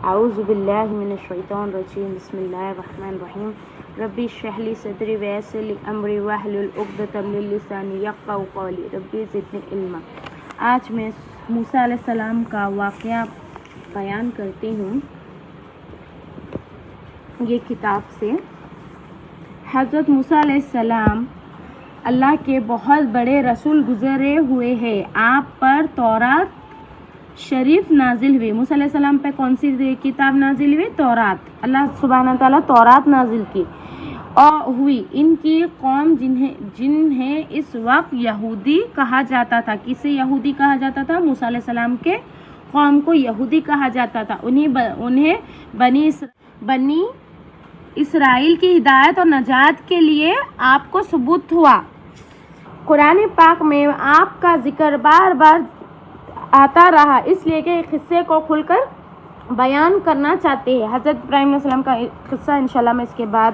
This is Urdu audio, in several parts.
اعوذ باللہ من الشیطان الرجیم بسم اللہ الرحمن الرحیم ربی اشرح لی صدری ویسر لی امری واحلل عقدۃ من لسانی یفقہوا قولی ربی زدنی علما۔ آج میں موسیٰ علیہ السلام کا واقعہ بیان کرتی ہوں یہ کتاب سے۔ حضرت موسیٰ علیہ السلام اللہ کے بہت بڑے رسول گزرے ہوئے ہیں۔ آپ پر تورات شریف نازل ہوئی۔ موسیٰ علیہ السلام پہ کون سی کتاب نازل ہوئی؟ تورات۔ اللہ سبحانہ تعالیٰ تورات نازل کی اور ہوئی۔ ان کی قوم جنہیں اس وقت یہودی کہا جاتا تھا۔ کسے یہودی کہا جاتا تھا؟ موسیٰ علیہ السلام کے قوم کو یہودی کہا جاتا تھا۔ انہیں بنی اسرائیل کی ہدایت اور نجات کے لیے آپ کو ثبوت ہوا۔ قرآن پاک میں آپ کا ذکر بار بار آتا رہا، اس لیے کہ ایک قصے کو کھل کر بیان کرنا چاہتے ہیں۔ حضرت ابراہیم علیہ السلام کا قصہ انشاءاللہ میں اس کے بعد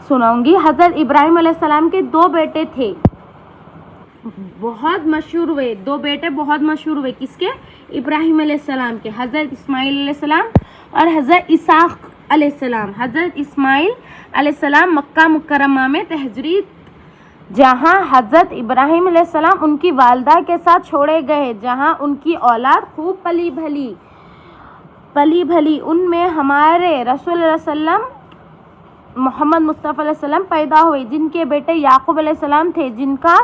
سناؤں گی۔ حضرت ابراہیم علیہ السلام کے دو بیٹے تھے، بہت مشہور ہوئے۔ دو بیٹے بہت مشہور ہوئے، کس کے؟ ابراہیم علیہ السلام کے، حضرت اسماعیل علیہ السلام اور حضرت اسحاق علیہ السلام۔ حضرت اسماعیل علیہ السلام مکہ مکرمہ میں تہجرت، جہاں حضرت ابراہیم علیہ السلام ان کی والدہ کے ساتھ چھوڑے گئے، جہاں ان کی اولاد خوب پلی بھلی ان میں ہمارے رسول اللہ علیہ وسلم محمد مصطفیٰ علیہ السلام پیدا ہوئے، جن کے بیٹے یعقوب علیہ السلام تھے، جن کا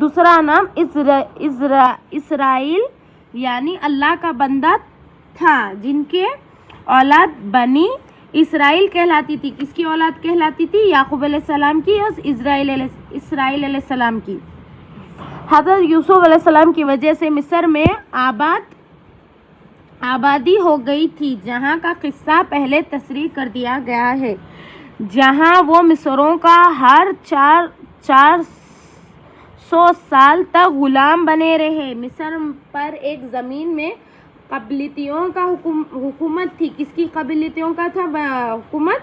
دوسرا نام اسرائیل یعنی اللہ کا بندہ تھا، جن کے اولاد بنی اسرائیل کہلاتی تھی۔ کس کی اولاد کہلاتی تھی؟ یعقوب علیہ السلام کی اور اسرائیل علیہ السلام کی۔ حضرت یوسف علیہ السلام کی وجہ سے مصر میں آبادی ہو گئی تھی، جہاں کا قصہ پہلے تصریح کر دیا گیا ہے، جہاں وہ مصریوں کا ہر 400 سال تک غلام بنے رہے۔ مصر پر ایک زمین میں قبیلتیوں کا حکومت تھی۔ کس کی قبیلتیوں کا تھا حکومت؟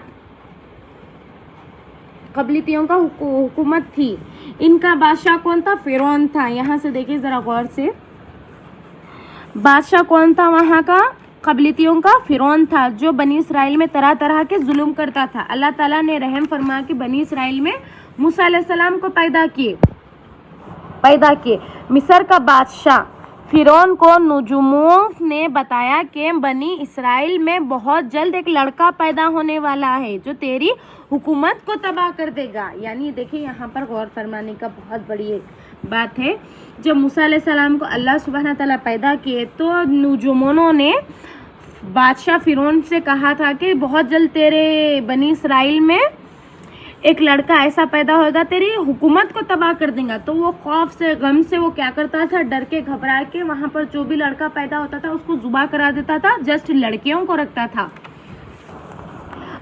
قبیلتیوں کا حکومت تھی۔ ان کا بادشاہ کون تھا؟ فرعون تھا۔ یہاں سے دیکھیں ذرا غور سے، بادشاہ کون تھا وہاں کا؟ قبیلتیوں کا فرعون تھا، جو بنی اسرائیل میں طرح طرح کے ظلم کرتا تھا۔ اللہ تعالیٰ نے رحم فرما کے بنی اسرائیل میں موسیٰ علیہ السلام کو پیدا کیے۔ مصر کا بادشاہ فرعون کو نجوموں نے بتایا کہ بنی اسرائیل میں بہت جلد ایک لڑکا پیدا ہونے والا ہے جو تیری حکومت کو تباہ کر دے گا۔ یعنی دیکھیں یہاں پر غور فرمانے کا بہت بڑی ایک بات ہے۔ جب موسیٰ علیہ السلام کو اللہ سبحانہ تعالیٰ پیدا کیے تو نجوموں نے بادشاہ فرعون سے کہا تھا کہ بہت جلد تیرے بنی اسرائیل میں ایک لڑکا ایسا پیدا ہوگا تیری حکومت کو تباہ کر دیں گا۔ تو وہ خوف سے غم سے وہ کیا کرتا تھا؟ ڈر کے گھبرا کے وہاں پر جو بھی لڑکا پیدا ہوتا تھا اس کو ذبح کرا دیتا تھا، جسٹ لڑکیوں کو رکھتا تھا۔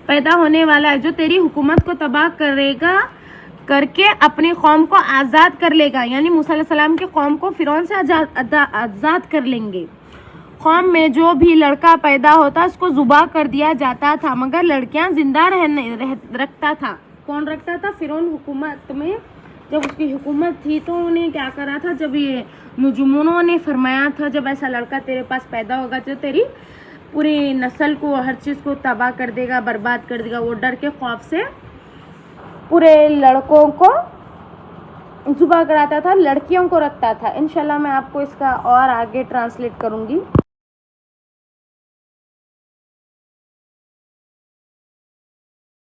پیدا ہونے والا ہے جو تیری حکومت کو تباہ کرے گا، کر کے اپنی قوم کو آزاد کر لے گا، یعنی موسیٰ علیہ السلام کی قوم کو فرعون سے آزاد کر لیں گے۔ قوم میں جو بھی لڑکا پیدا ہوتا اس کو ذبح کر دیا جاتا تھا، مگر لڑکیاں زندہ رکھتا تھا۔ کون رکھتا تھا؟ فرعون حکومت میں جب اس کی حکومت تھی تو انہیں کیا کرا تھا؟ جب یہ نجوموں نے فرمایا تھا جب ایسا لڑکا تیرے پاس پیدا ہوگا جو تیری پوری نسل کو ہر چیز کو تباہ کر دے گا، برباد کر دے گا، وہ ڈر کے خوف سے پورے لڑکوں کو ذبح کراتا تھا، لڑکیوں کو رکھتا تھا۔ انشاءاللہ میں آپ کو اس کا اور آگے ٹرانسلیٹ کروں گی۔